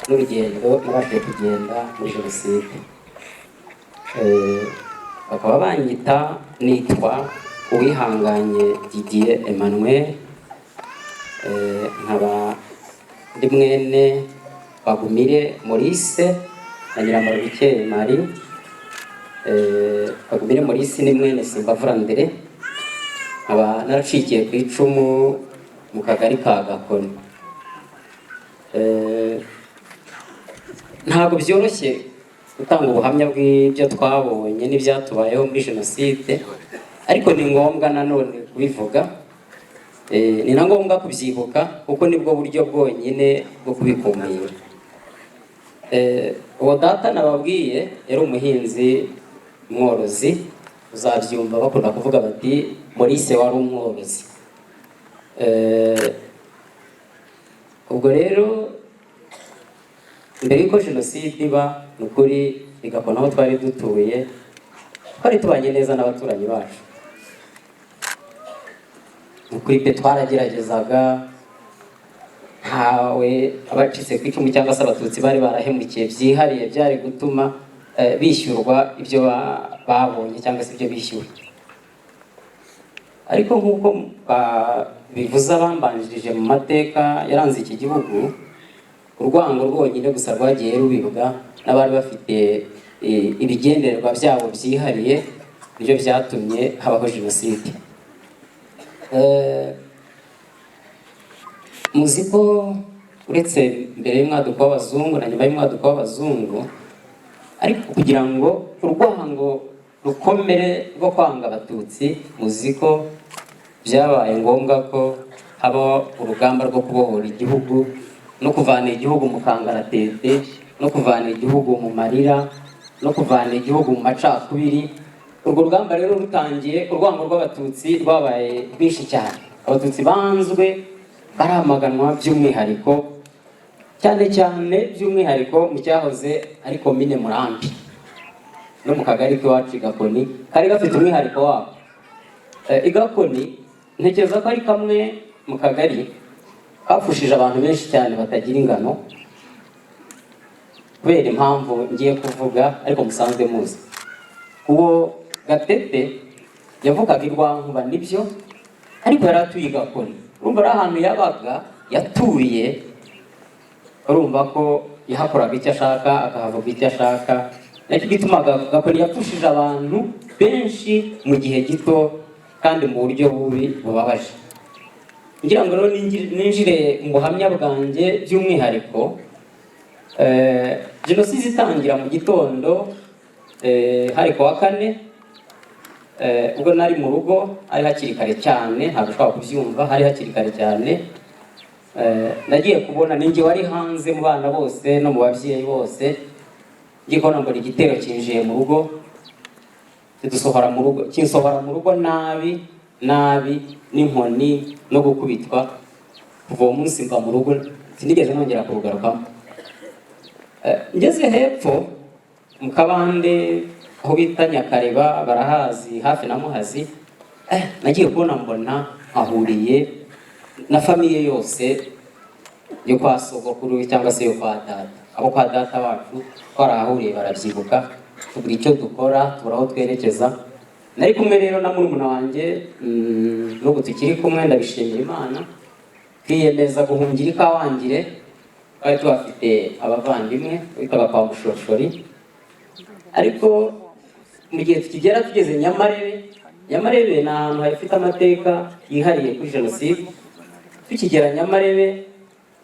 n'urugendo nabashije kugenda muri jenoside. Bakaba banyita nitwa Uwihanganye Didier Emmanuel, nkaba ndi mwene Bagumire Maurice na Nyiramabike Marie. Bagumire Maurice ni mwene Simbavura Ndere, nkaba naracikiye ku icumu mu kagari ka Gakoni. Ntabwo byoroshye gutanga ubuhamya bw'ibyo twabonye n'ibyatubayeho muri jenoside, ariko ni ngombwa nanone kubivuga, ni na ngombwa kubyibuka kuko nibwo buryo bwonyine bwo kubikumira. Uwo data nababwiye yari umuhinzi mworozi, uzabyumva bakunda kuvuga bati Maurice wari umworozi. Ubwo rero mbere yuko jenoside iba, ni ukuri Igakona aho twari dutuye twari tubanye neza n'abaturanyi bacu. Ni ukuri pe twarageragezaga, ntawe abacitse ku icumu cyangwa se abatutsi bari barahemukiye byihariye byari gutuma bishyurwa ibyo babonye cyangwa se ibyo bishyuwe. Ariko nk'uko bivuze abambanjirije mu mateka yaranze iki gihugu, urwango rwonyine gusa rwagiye rubibwa n'abari bafite ibigendererwa byabo byihariye, nibyo byatumye habaho jenoside. Muzi ko uretse mbere y'umwaduko w'abazungu na nyuma y'umwaduko w'abazungu, ariko kugira ngo urwango rukomere rwo kwanga abatutsi, muzi ko byabaye ngombwa ko haba urugamba rwo kubohora igihugu no kuvana igihugu mu kangaratete, no kuvana igihugu mu marira, no kuvana igihugu mu macakubiri. Urwo rugamba rero rutangiye, urwango rw'abatutsi rwabaye rwinshi cyane. Abatutsi banzwe baramaganwa by'umwihariko, cyane cyane by'umwihariko mu cyahoze ari komine Murambi no mu kagari k'iwacu Gakoni, kari gafite umwihariko wabo. Igakoni ntekereza ko ari kamwe mu kagari kapfushije abantu benshi cyane batagira ingano, kubera impamvu ngiye kuvuga ariko musanzwe muzi. Uwo Gatete yavugaga i Rwankuba nibyo, ariko yari atuye i Gakoni. Urumva ari ahantu yabaga yaturiye, urumva ko yahakoraga icyo ashaka akahavuga icyo ashaka. Nacyo gituma Gakoni yapfushije abantu benshi mu gihe gito kandi mu buryo bubi bubabaje. ngira ngo rero ninjire mu buhamya bwanjye by'umwihariko. Jenoside itangira mu gitondo hari ku wa 4, ubwo nari mu rugo ari hakiri kare cyane, ntabwo ushobora kubyumva, hari hakiri kare cyane. Nagiye kubona ninjye wari hanze mu bana bose no mu babyeyi bose, ngiye kubona mbona igitero kinjiye mu rugo, kinsohora mu rugo nabi n'inkoni no gukubitwa. Kuva uwo munsi mva mu rugo sinigeze nongera kurugarukamo. Ngeze hepfo mu Kabande aho bita Nyakareba, barahazi, hafi na Muhazi, nagiye kubona mbona ahuriye na famiye yose yo kwa sogokuru cyangwa se yo kwa data. Abo kwa data wacu twarahahuriye, barabyibuka, tubura icyo dukora, tubura aho twerekeza. Nari kumwe rero na murumuna wanjye, n'ubu tukiri kumwe, ndabishimira Imana. Twiyemeza guhungira Ikawangire, twari tuhafite abavandimwe witwaga kwa Mushoshori. Ariko mu gihe tukigera tugeze Nyamarebe ni ahantu hafite amateka yihariye kuri Jenoside. Tukigera Nyamarebe,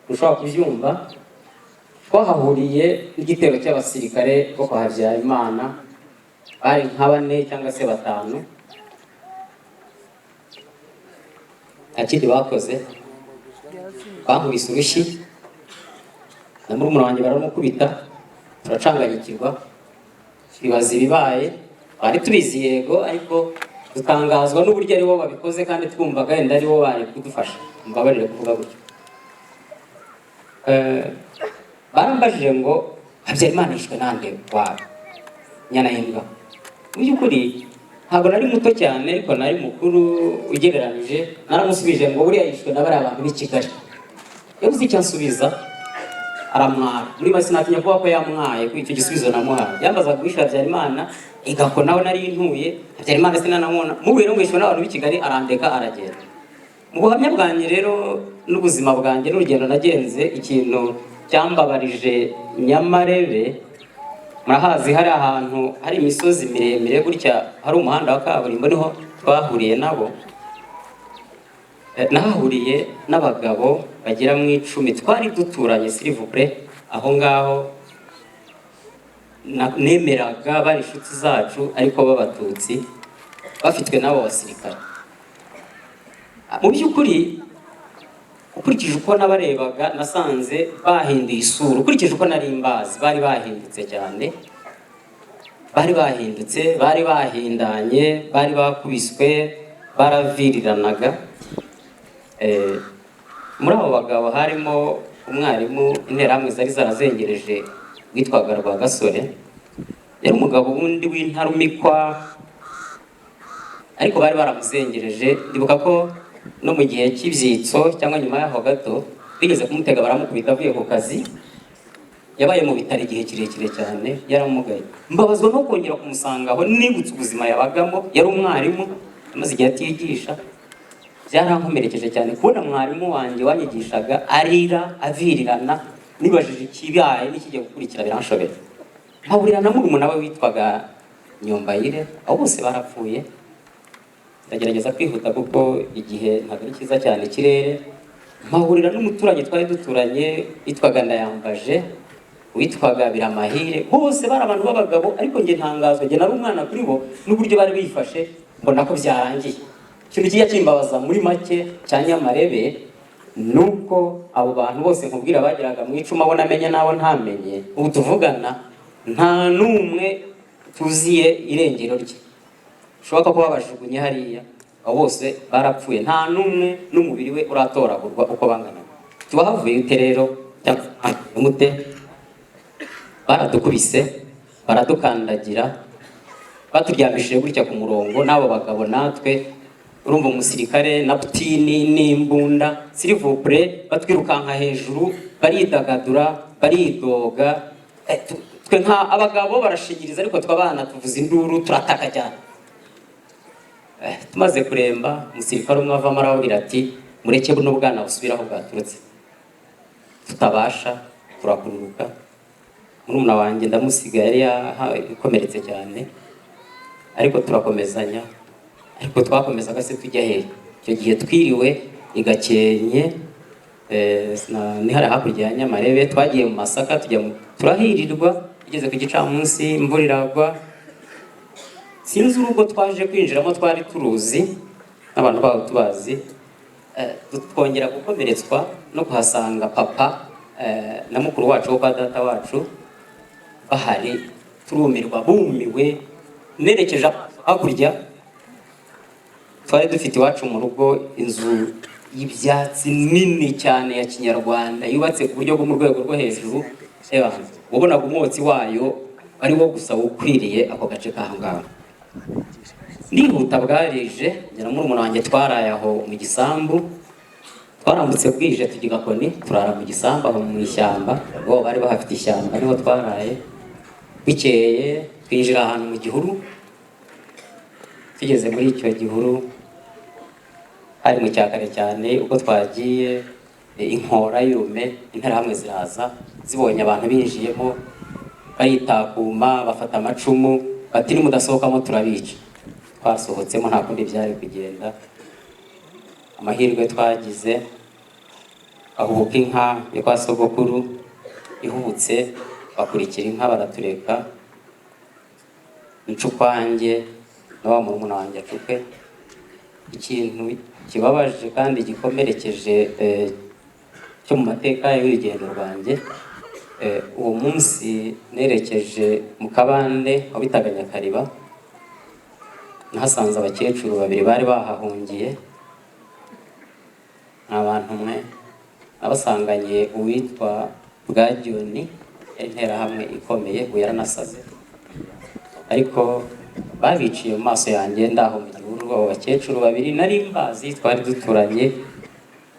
ushobora kubyumva, twahahuriye n'igitero cy'abasirikare bo kwa Habyarimana, bari nka 4 cyangwa se 5. Akindi bakoze, bankubise urushyi, na murumuna wanjye baramukubita, turacanganyikirwa, twibaza ibibaye. Bari tubizi yego, ariko dutangazwa n'uburyo ari bo babikoze, kandi twumvaga yenda ari bo bari kudufasha. Mbabarire kuvuga gutyo. Barambajije ngo Habyarimana yishwe nande wawe nyana y'imbwa. Mu by'ukuri ntabwo nari muto cyane, ariko nari mukuru ugereranije. Naramusubije ngo buriya yishwe na bariya abantu b'i Kigali. Yabuze icyo ansubiza, aramwara. Muri make sinatinya kuvuga ko yamwaye kuri icyo gisubizo namuhaye. Yambaza guhisha Habyarimana, igako nawe nari ntuye. Habyarimana sinanamubona, mubuye no mwishwe n'abantu b'i Kigali, arandeka aragenda. Mu buhamya bwanjye rero n'ubuzima bwanjye n'urugendo nagenze, ikintu cyambabarije Nyamarebe, murahazi, hari ahantu hari imisozi miremire gutya, hari umuhanda wa kaburimbo, niho twahuriye nabo. Nahahuriye n'abagabo bagera mu 10, twari duturanye s'il vous plaît. Aho ngaho nemeraga bari inshuti zacu, ariko b'Abatutsi bafitwe n'abo basirikare. Mu by'ukuri ukurikije uko nabarebaga, nasanze bahinduye isura. Ukurikije uko nari mbazi, bari bahindutse cyane, bari bahindutse, bari bahindanye, bari bakubiswe, baraviriranaga. Muri abo bagabo harimo umwarimu interahamwe zari zarazengereje witwaga Rwagasore. Yari umugabo wundi w'intarumikwa, ariko bari baramuzengereje. Ndibuka ko no mu gihe cy'ibyitso cyangwa nyuma yaho gato bigeze kumutega, baramukubita avuye ku kazi. Yabaye mu bitaro igihe kirekire cyane, yaramugaye. Mbabazwa no kongera kumusanga aho, nibutse ubuzima yabagamo. Yari umwarimu, amaze igihe atigisha. Byarankomerekeje cyane kubona mwarimu wanjye wanyigishaga arira, avirirana. Nibajije ikibaye n'ikigiye gukurikira, biranshobera. Mpahurira na murumuna we witwaga Nyombayire, abo bose barapfuye. Ndagerageza kwihuta kuko igihe ntabwo ari cyiza cyane ikirere. Mpahurira n'umuturanyi twari duturanye witwaga Ndayambaje, witwaga Biramahire. Bose bari abantu b'abagabo, ariko njye ntangazwa, njye nari umwana kuri bo n'uburyo bari bifashe, mbona ko byarangiye. Ikintu kijya kimbabaza muri make cya Nyamarebe, nuko abo bantu bose nkubwira bageraga mu 10, abo namenye n'abo ntamenye, ubu tuvugana nta n'umwe tuziye irengero rye. Shoboka ko babajugunye hariya, abo bose barapfuye, nta n'umwe n'umubiri we uratoragurwa uko bangana. Tubahavuye ute rero mute? Baradukubise, baradukandagira, baturyamishije gutya ku murongo n'abo bagabo. Natwe urumva umusirikare na putini n'imbunda, s'il vous plaît, batwirukanka hejuru, baridagadura, baridoga. Twe nka abagabo barashingiriza, ariko twabana tuvuza induru, turataka cyane. Tumaze kuremba, umusirikare umwe avamo arababwira ati mureke buno bwana busubira aho bwaturutse. Tutabasha, turakururuka. Murumuna wanjye ndamusiga, yari yakomeretse cyane, ariko turakomezanya. Ariko twakomezaga se tujya he? Icyo gihe twiriwe Igakenye ni hari hakurya ya Nyamarebe. Twagiye mu Masaka turahirirwa, igeze ku gicamunsi imvura iragwa. Sinzi urugo twaje kwinjiramo twari turuzi n'abantu baho tubazi, twongera gukomeretswa no kuhasanga papa na mukuru wacu wo kwa data wacu bahari. Turumirwa, bumiwe, nerekeje hakurya. Twari dufite iwacu mu rugo inzu y'ibyatsi nini cyane ya kinyarwanda yubatse ku buryo bwo mu rwego rwo hejuru, wabonaga umwotsi wayo ari wo gusa ukwiriye ako gace kahangaha. Ndihuta bwarije, njye na murumuna wanjye twaraye aho mu gisambu. Twarambutse bwije tujya Gakoni, turara mu gisambu aho mu ishyamba, bo bari bahafite ishyamba niho twaraye. Bikeye twinjira ahantu mu gihuru. Tugeze muri icyo gihuru hari mu cyakare cyane. Ubwo twagiye inkora y'urume, interahamwe ziraza zibonye abantu binjiyemo baritakuma, bafata amacumu, bati nimudasohokamo turabica. Twasohotsemo, nta kundi byari kugenda. Amahirwe twagize, ahubuka inka yo kwa sogokuru ihubutse, bakurikira inka baratureka. Ncukwanjye na wa murumuna wanjye acuke. Ikintu kibabaje kandi gikomerekeje cyo mu mateka y'urugendo rwanjye, uwo munsi nerekeje mu kabande aho bitaga Nyakariba. Nahasanze abakecuru babiri bari bahahungiye. Abantu mwe nabasanganye uwitwa Bwajyoni, interahamwe ikomeye, ubu yaranasaze, ariko babiciye mu maso yanjye ndaho mu gihuru. Abo bakecuru babiri nari mbazi, twari duturanye.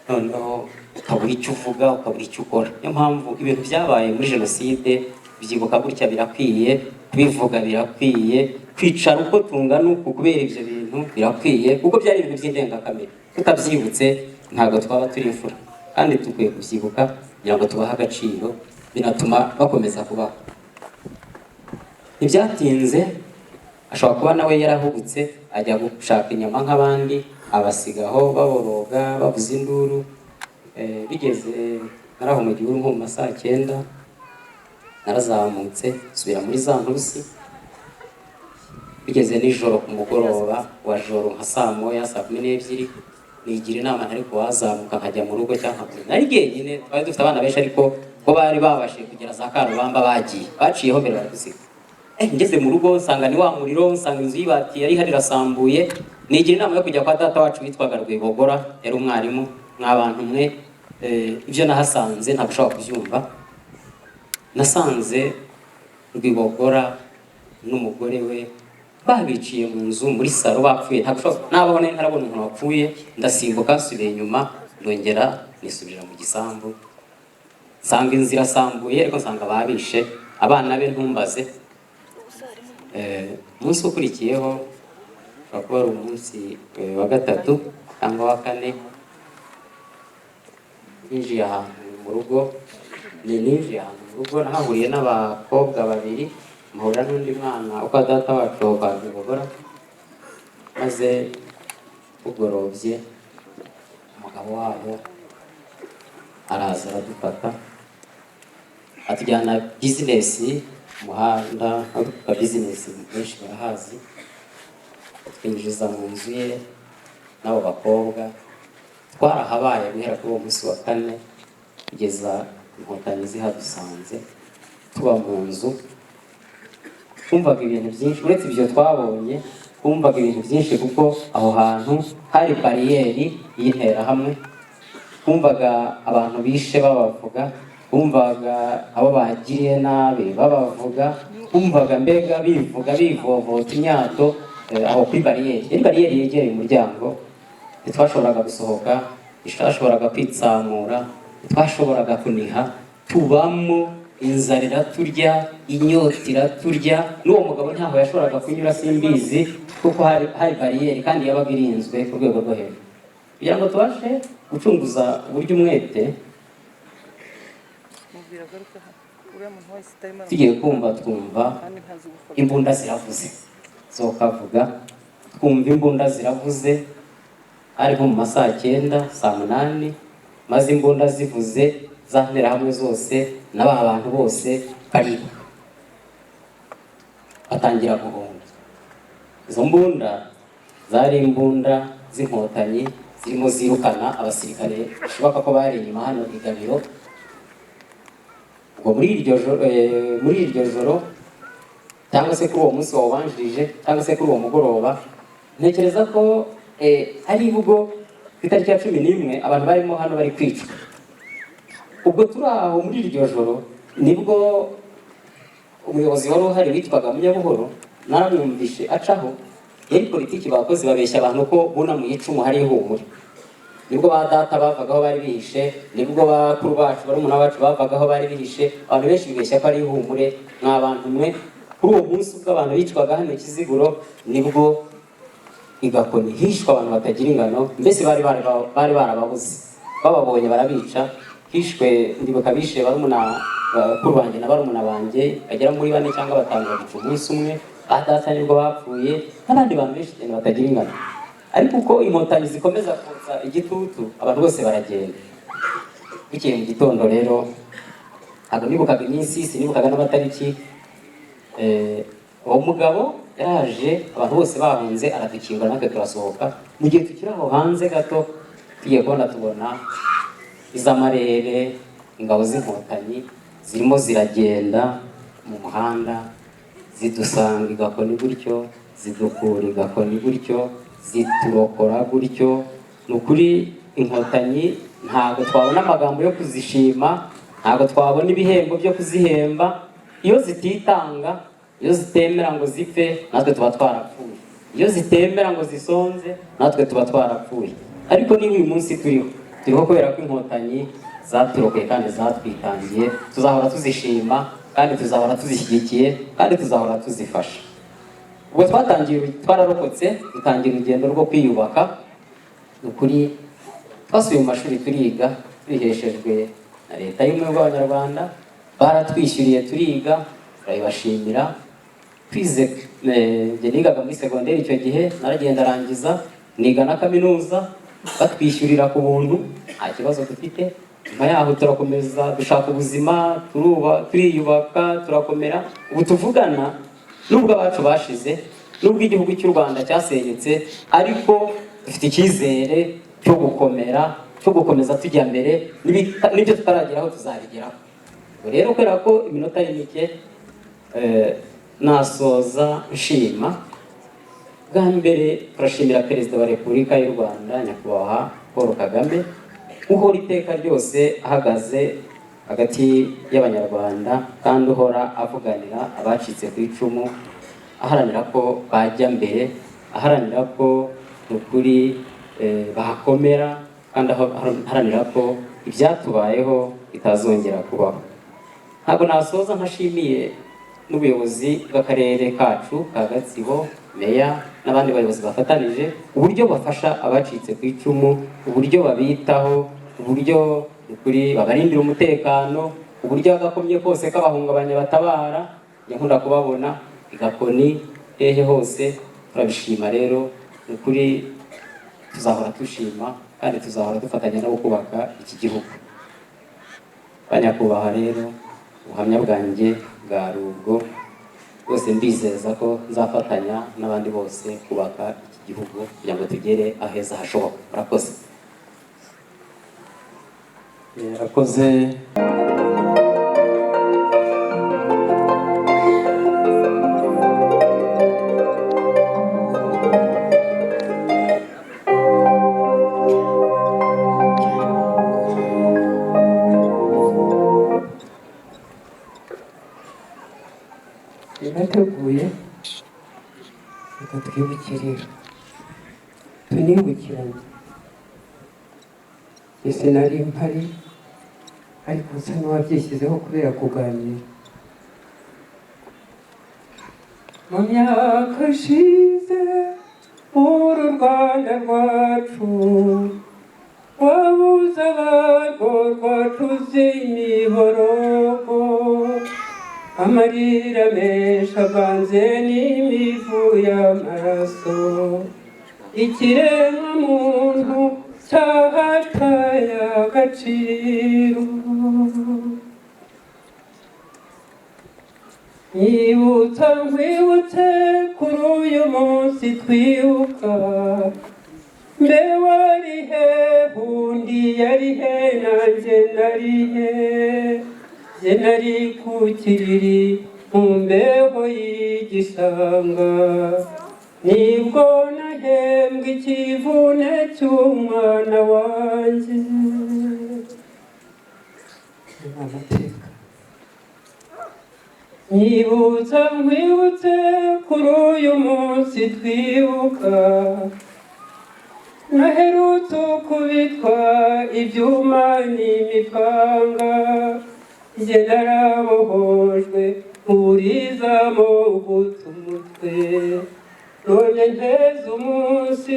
Noneho ukabura icyo uvuga, ukabura icyo ukora. Niyo mpamvu ibintu byabaye muri jenoside byibuka gutya birakwiye, kubivuga birakwiye, kwicara uko tungana uku kubera ibyo bintu birakwiye, kuko byari ibintu by'indengakamere. Tutabyibutse ntabwo twaba turi imfura, kandi dukwiye kubyibuka kugira ngo tubahe agaciro, binatuma bakomeza kubaho. Ntibyatinze, ashobora kuba nawe yarahubutse ajya gushaka inyama nk'abandi, abasigaho baboroga bavuza induru. Bigeze naraho mu gihuru nko mu masaa 9, narazamutse subira muri za ntusi. Bigeze nijoro ku mugoroba wa joro nka saa 10:12, nigira inama ntari kuwazamuka nkajya mu rugo cyangwa nari jyenyine. Twari dufite abana benshi, ariko bo bari babashije kugera za Karubamba, baciyeho mbere baradusiga. Ngeze mu rugo nsanga ni wa muriro, nsanga inzu y'ibati yari hari irasambuye. Nigira inama yo kujya kwa data wacu witwaga Rwibogora, yari umwarimu. Nk'abantu mwe, ibyo nahasanze ntabwo ushobora kubyumva. Nasanze Rwibogora n'umugore we babiciye mu nzu muri saro, bapfuye. Nabona ntarabona umuntu wapfuye. Ndasimbuka nsubira inyuma, ndongera nisubira mu gisambu, nsanga inzira isambuye, ariko nsanga babishe abana be. Ntumbaze umunsi ukurikiyeho, ushobora kuba ari umunsi wa 3 cyangwa wa 4, ninjiye ahantu mu rugo. Nahahuriye n'abakobwa babiri, mpura n'undi mwana uko data wacu kwa Rwibogora. Maze ugorobye umugabo wabo araza aradufata, atujyana bizinesi umuhanda, aduka bizinesi benshi barahazi. Twinjiza mu nzu ye n'abo bakobwa. Twarahabaye guhera kuri uwo munsi wa 4 kugeza inkotanyi zihadusanze. Tuba mu nzu, twumvaga ibintu byinshi. Uretse ibyo twabonye, twumvaga ibintu byinshi, kuko aho hantu hari bariyeri y'interahamwe. Twumvaga abantu bishe babavuga, twumvaga abo bagiriye nabi babavuga, twumvaga mbega bivuga bivovota imyato aho kuri bariyeri. Yari bariyeri yegereye umuryango. Ntitwashoboraga gusohoka, ntitwashoboraga kwitsamura, ntitwashoboraga kuniha. Tubamo, inzara iraturya, inyota iraturya. N'uwo mugabo ntaho yashoboraga kunyura, simbizi, kuko hari bariyeri kandi yabaga irinzwe ku rwego rwo hejuru. Kugira ngo tubashe gucunguza uburyo umwete, tugiye kumva twumva imbunda ziravuze. Sokavuga twumva imbunda ziravuze. hari nko mu masaha 9 saa 8, maze imbunda zivuze za nterahamwe zose n'aba bantu bose bariba batangira guhunga. Izo mbunda zari imbunda z'inkotanyi zirimo zirukana abasirikare bishoboka ko bari inyuma hano i Gabiro. Ubwo muri iryo joro cyangwa se kuri uwo munsi wabanjirije cyangwa se kuri uwo mugoroba, ntekereza ko ari ubwo ku itariki ya 11 abantu barimo hano bari kwicwa. Ubwo turi aho muri iryo joro nibwo umuyobozi wari uhari witwaga Munyabuhoro naramwumvishe acaho, yari politiki bakoze babeshya abantu ko bunamuye icumu hari ihumure. Nibwo ba data bavagaho bari bihishe, nibwo bakuru bacu barumuna bacu bavagaho bari bihishe, abantu benshi bibeshya ko ari ihumure. Nk'abantu mwe kuri uwo munsi ubwo abantu bicwaga hano Kiziguro nibwo igakoni hishwa abantu batagira ingano, mbese bari barababuze, bababonye barabica. Hishwe ndibuka bishe barumuna bakuru banjye na barumuna banjye bagera muri 4 cyangwa 5 babica umunsi umwe. Data nibwo bapfuye n'abandi bantu benshi cyane batagira ingano. Ariko uko inkotanyi zikomeza kotsa igitutu abantu bose baragenda. Bikeye mu gitondo rero ntabwo nibukaga iminsi, sinibukaga n'amatariki. Uwo mugabo yaraje abantu bose bahunze aradukinga natwe turasohoka. Mu gihe tukiri aho hanze gato tugiye kubona tubona iz'amarere ingabo z'inkotanyi zirimo ziragenda mu muhanda zidusanga igakoni gutyo, zidukura igakoni gutyo, ziturokora gutyo. Nukuri inkotanyi ntabwo twabona amagambo yo kuzishima, ntabwo twabona ibihembo byo kuzihemba. Iyo zititanga, iyo zitemera ngo zipfe, natwe tuba twarapfuye. Iyo zitemera ngo zisonze, natwe tuba twarapfuye. Ariko niba uyu munsi turiho kubera ko inkotanyi zaturokeye kandi zatwitangiye, tuzahora tuzishima kandi tuzahora tuzishyigikiye kandi tuzahora tuzifasha. Ubwo twararokotse dutangira urugendo rwo kwiyubaka. Ukuri twasubiye mu mashuri turiga twiheshejwe na leta y'ubumwe bw'Abanyarwanda, baratwishyuriye turiga turabibashimira. Twize njye nigaga muri segonderi icyo gihe, naragenda arangiza niga na kaminuza batwishyurira ku buntu, nta kibazo dufite. Nyuma yaho turakomeza dushaka ubuzima, turiyubaka, turakomera. Ubu tuvugana nubwo abacu bashize, nubwo igihugu cy'u Rwanda cyasenyutse, ariko dufite icyizere cyo gukomera, cyo gukomeza tujya mbere, n'ibyo tutarageraho tuzabigeraho. Rero kubera ko iminota ari mike, nasoza nshima. Bwa mbere turashimira Perezida wa Repubulika y'u Rwanda Nyakubahwa Paul Kagame, uhora iteka ryose ahagaze hagati y'Abanyarwanda kandi uhora avuganira abacitse ku icumu, aharanira ko bajya mbere, aharanira ko ukuri bahakomera, kandi aharanira ko ibyatubayeho bitazongera kubaho. Ntabwo nasoza ntashimiye n'ubuyobozi bw'akarere kacu ka Gatsibo, meya n'abandi bayobozi bafatanije, uburyo bafasha abacitse ku icumu, uburyo babitaho, uburyo ukuri babarindira umutekano, uburyo agakomye kose kabahungabanya batabara. Nkunda kubabona igakoni hehe hose, turabishima. Rero ukuri tuzahora dushima kandi tuzahora dufatanya no kubaka iki gihugu. Banyakubahwa rero ubuhamya bwanjye bwa rubwo bwose, mbizeza ko nzafatanya n'abandi bose kubaka iki gihugu kugira ngo tugere aheza hashoboka. Murakoze. Murakoze. Nateguye reka twibukire tunibukiranye. Ese nari mpari ariko usa n'uwabyishyizeho kubera kuganira. Mu myaka ishize uru Rwanda rwacu wabuze abarwo rwacuze imiborogo, amarira menshi avanze n'imivu y'amaraso. ikiremwamuntu cyahataye agaciro. Nyibutsa nkwibutse kuri uyu munsi twibuka, mbe wari he, undi yari he, nanjye nari he? Jye nari ku kiriri mu mbeho y'igishanga, nibwo nahembwe ikivune cy'umwana wanjye. Amateka. Nyibutsa nkwibutse kuri uyu munsi twibuka, naherutse kubitwa ibyuma n'imipanga, jye narabohojwe uburizamo guta umutwe, none nteze umunsi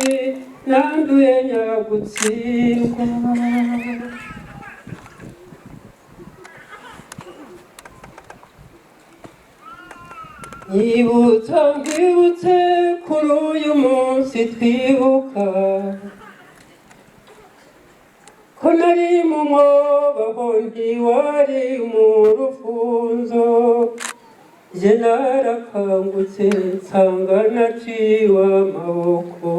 nanduye nyagutsindwa. Nyibutsa nkwibutse kuri uyu munsi twibuka, ko nari mu mwobo ntiwari mu rufunzo, jye narakangutse nsanga naciwe amaboko,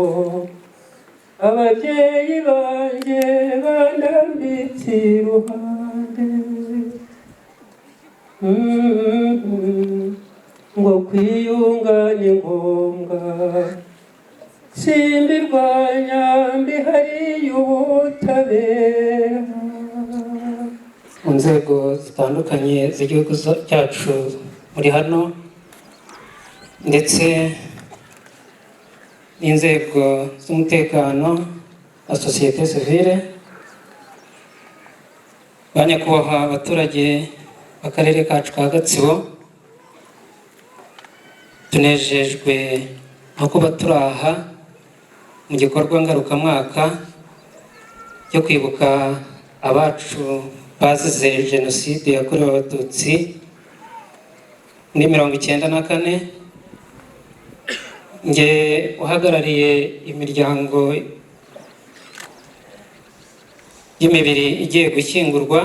ababyeyi banjye bandambitse iruhande. Ngo kwiyunga ni ngombwa, simbirwanya mbihariye ubutabera. Mu nzego zitandukanye z'igihugu cyacu muri hano, ndetse n'inzego z'umutekano na sosiyete sivile, ba nyakubahwa abaturage b'akarere kacu ka Gatsibo, tunejejwe no kuba turi aha mu gikorwa ngarukamwaka cyo kwibuka abacu bazize jenoside yakorewe abatutsi muri 1994. Nge uhagarariye imiryango y'imibiri igiye gushyingurwa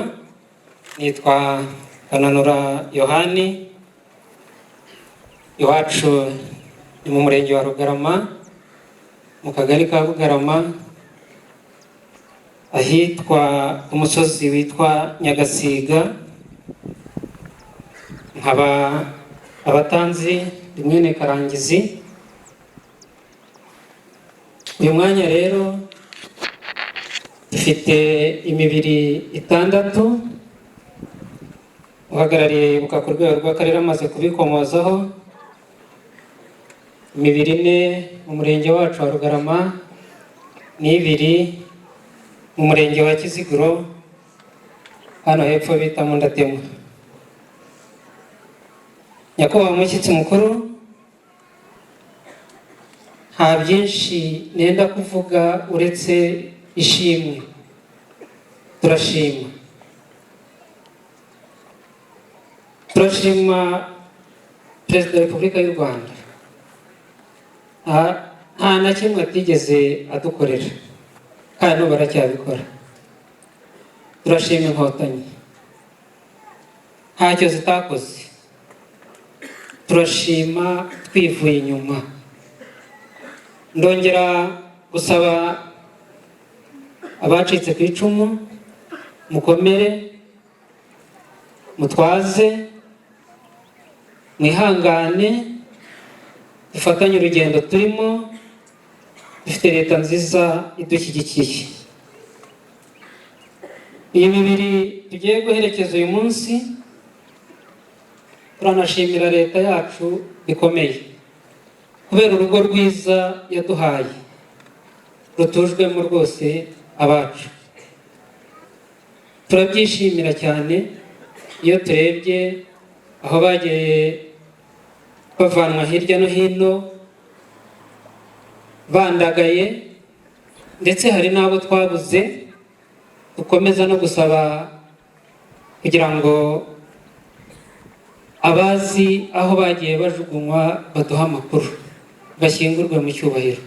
nitwa Kananura Yohani. Iwacu ni mu murenge wa Rugarama, mu kagari ka Bugarama, ahitwa umusozi witwa Nyagasiga. Nkaba abatanzi rimwe Karangizi. Uyu mwanya rero dufite imibiri 6 uhagarariye ibuka ku rwego rw'akarere amaze kubikomozaho. Imibiri 4 mu murenge wacu wa Rugarama, n'ibiri mu murenge wa Kiziguro hano hepfo bita mu Ndatema. Nyakubahwa mushyitsi mukuru, nta byinshi nenda kuvuga uretse ishimwe. Turashima Perezida wa Repubulika y'u Rwanda, nta na kimwe atigeze adukorera, kandi n'ubu baracyabikora. Turashima Inkotanyi, ntacyo zitakoze. Turashima twivuye inyuma. Ndongera gusaba abacitse ku icumu, mukomere, mutwaze, mwihangane, dufatanye urugendo turimo. Dufite leta nziza idushyigikiye. Iyi mibiri tugiye guherekeza uyu munsi, turanashimira leta yacu bikomeye kubera urugo rwiza yaduhaye rutujwemo rwose abacu. Turabyishimira cyane iyo turebye aho bagiye bavanwa hirya no hino bandagaye, ndetse hari n'abo twabuze. Dukomeza no gusaba kugira ngo abazi aho bagiye bajugunywa baduha amakuru, bashyingurwe mu cyubahiro.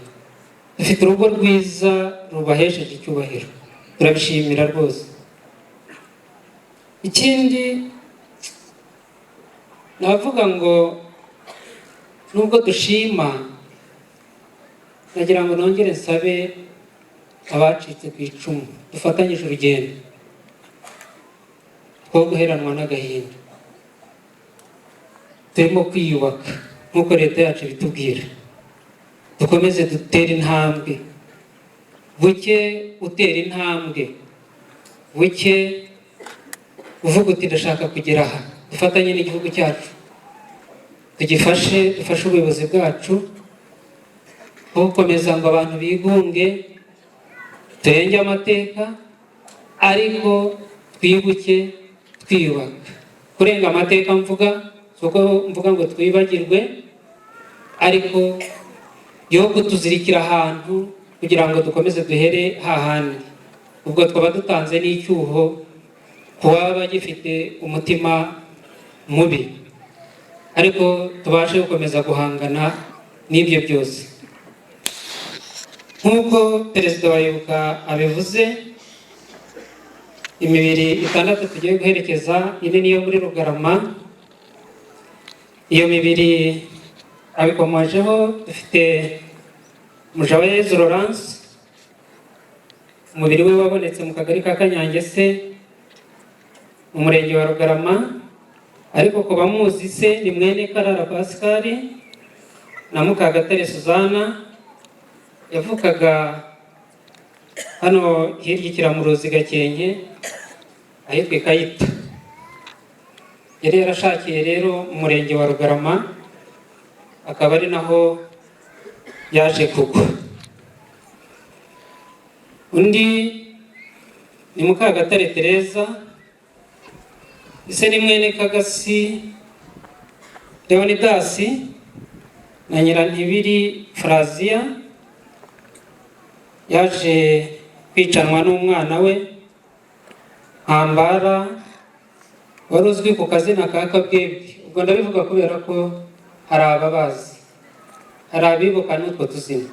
dufite urugo rwiza rubahesheje icyubahiro, turabishimira rwose. Ikindi navuga ngo nubwo dushima, nagira ngo nongere nsabe abacitse ku icumu dufatanyije urugendo two guheranwa n'agahinda. Turimo kwiyubaka nk'uko leta yacu ibitubwira, dukomeze dutere intambwe, buke utera intambwe, buke uvuga uti ndashaka kugera aha. Dufatanye n'igihugu cyacu, tugifashe, dufashe ubuyobozi bwacu gukomeza ngo abantu bigunge, turenge amateka, ariko twibuke twiyubaka. Kurenga amateka mvuga si uko mvuga ngo twibagirwe, ariko yo kutuzirikira ahantu kugira ngo dukomeze duhere hahandi, ubwo twaba dutanze n'icyuho kuba bagifite umutima mubi, ariko tubashe gukomeza guhangana n'ibyo byose. Nk'uko perezida wa Ibuka abivuze, imibiri 6 tugiye guherekeza, ine niyo muri Rugarama. Iyo mibiri abikomojeho, dufite Mujawayezu Laurence, umubiri we wabonetse mu kagari ka Kanyangese mu murenge wa Rugarama, ariko ku bamuzi se ni mwene Karara Pascal na Mukagatare Suzana. Yavukaga hano hirya Kiramuruzi Gakenke ahitwa Kayita. Yari yarashakiye rero mu murenge wa Rugarama, akaba ari naho yaje kugwa. Undi ni Mukagatare Teresa, ise ni mwene Kagasi Leonidas na Nyirantibiri Frazia. Yaje kwicanwa n'umwana we Ntambara, wari uzwi ku kazina ka Kabwebwe. Ubwo ndabivuga kubera ko hari ababazi, hari abibuka n'utwo tuzina.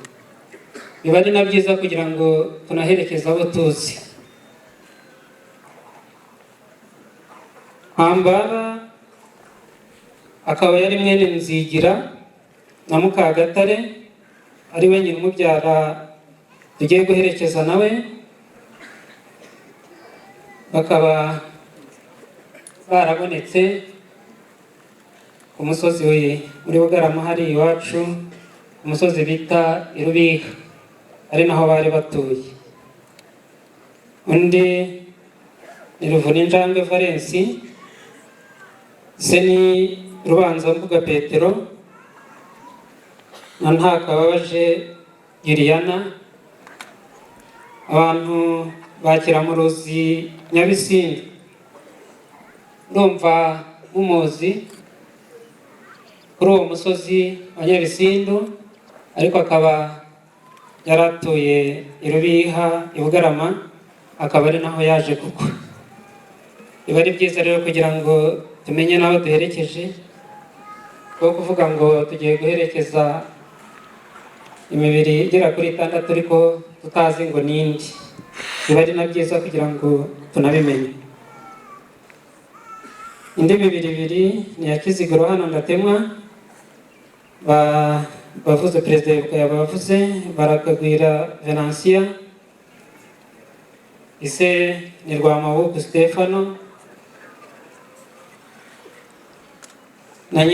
Biba ari na byiza kugira ngo tunaherekeze abo tuzi. Ntambara akaba yari mwene Nzigira na Mukagatare, ari we nyina umubyara tugiye guherekeza nawe. Bakaba barabonetse ku musozi muri Bugarama hari iwacu, umusozi bita Irubiha, ari naho bari batuye. Undi ni Ruvuninjangwe Valence, se ni Rubanzambuga Petero na Ntakababaje Juliana. Abantu ba Kiramuruzi Nyabisindu ndumva mumuzi kuri uwo musozi wa Nyabisindu, ariko akaba yaratuye Irubiha i Bugarama, akaba ari naho yaje kugwa. Biba ari byiza rero kugira ngo tumenye n'abo duherekeje, kuko kuvuga ngo tugiye guherekeza imibiri igera kuri 6 ariko tutazi ngo nindi, biba ari na byiza kugira ngo tunabimenye. Indi mibiri ibiri ni ya Kiziguro hano Ndatemwa, bavuze perezida Ibuka yabavuze, Barakagwira Venantia, ise ni Rwamabuku Stefano na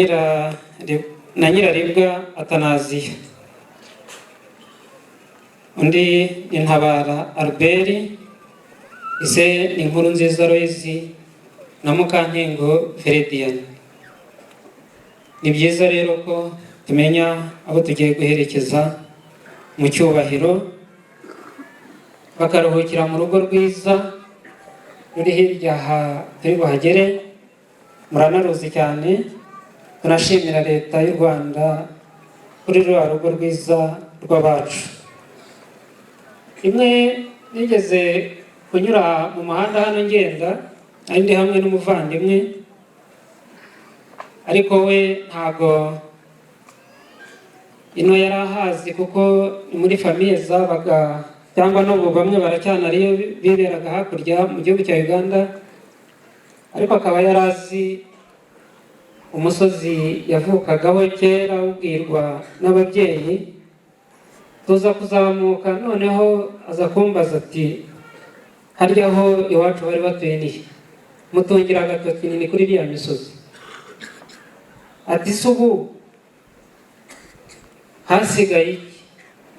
Nyiraribwa Atanaziya. Undi ni Ntabara Albert, ise ni Nkurunziza Loise na Mukantengo Feredian. Ni byiza rero ko tumenya abo tugiye guherekeza mu cyubahiro, bakaruhukira mu rugo rwiza ruri hirya turi buhagere. Muranaruzi cyane, tunashimira leta y'u Rwanda kuri rwa rugo rwiza rw'abacu. Rimwe nigeze kunyura mu muhanda hano ngenda, ndi hamwe n'umuvandimwe, ariko we ntago ino yari ahazi kuko muri famiye zabaga cyangwa n'ubu bamwe baracyanariyo biberaga hakurya mu gihugu cya Uganda, ariko akaba yari azi umusozi yavukagaho kera ubwirwa n'ababyeyi. Tuza kuzamuka noneho aza kumbaza ati harya aho iwacu bari batuye nihe? Mutungira agatoki nini kuri iriya misozi. Ati se ubu hasigaye iki?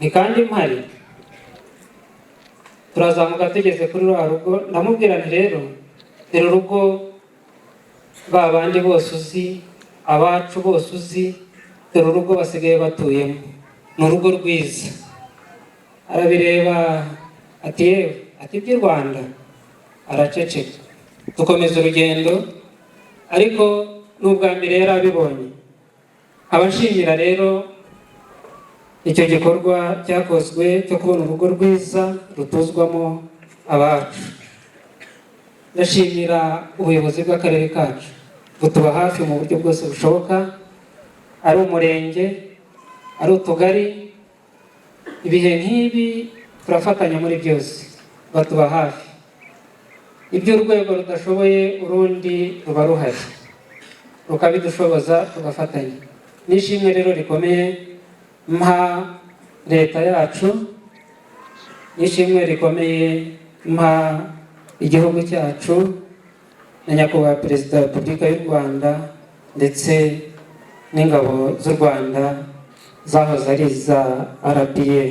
Ni kandi mpari. Turazamuka tugeze kuri rwa rugo, ndamubwira nti rero dore urugo ba bandi bose uzi, abacu bose uzi, dore urugo basigaye batuyemo, ni urugo rwiza. Arabireba ati yewe, ati by'i Rwanda. Araceceka. Dukomeza urugendo, ariko n'ubwa mbere yari abibonye. Abashimira rero icyo gikorwa cyakozwe cyo kubona urugo rwiza rutuzwamo abacu. Ndashimira ubuyobozi bw'akarere kacu butuba hafi mu buryo bwose bushoboka, ari umurenge, ari utugari. Ibihe nk'ibi turafatanya muri byose, batuba hafi. Ibyo urwego rudashoboye urundi ruba ruhari rukabidushoboza, tugafatanya. Nishimwe rero rikomeye mpa leta yacu, nishimwe rikomeye mpa igihugu cyacu na nyakubahwa Perezida wa Repubulika y'u Rwanda ndetse n'ingabo z'u Rwanda zahoze ari iza RPA.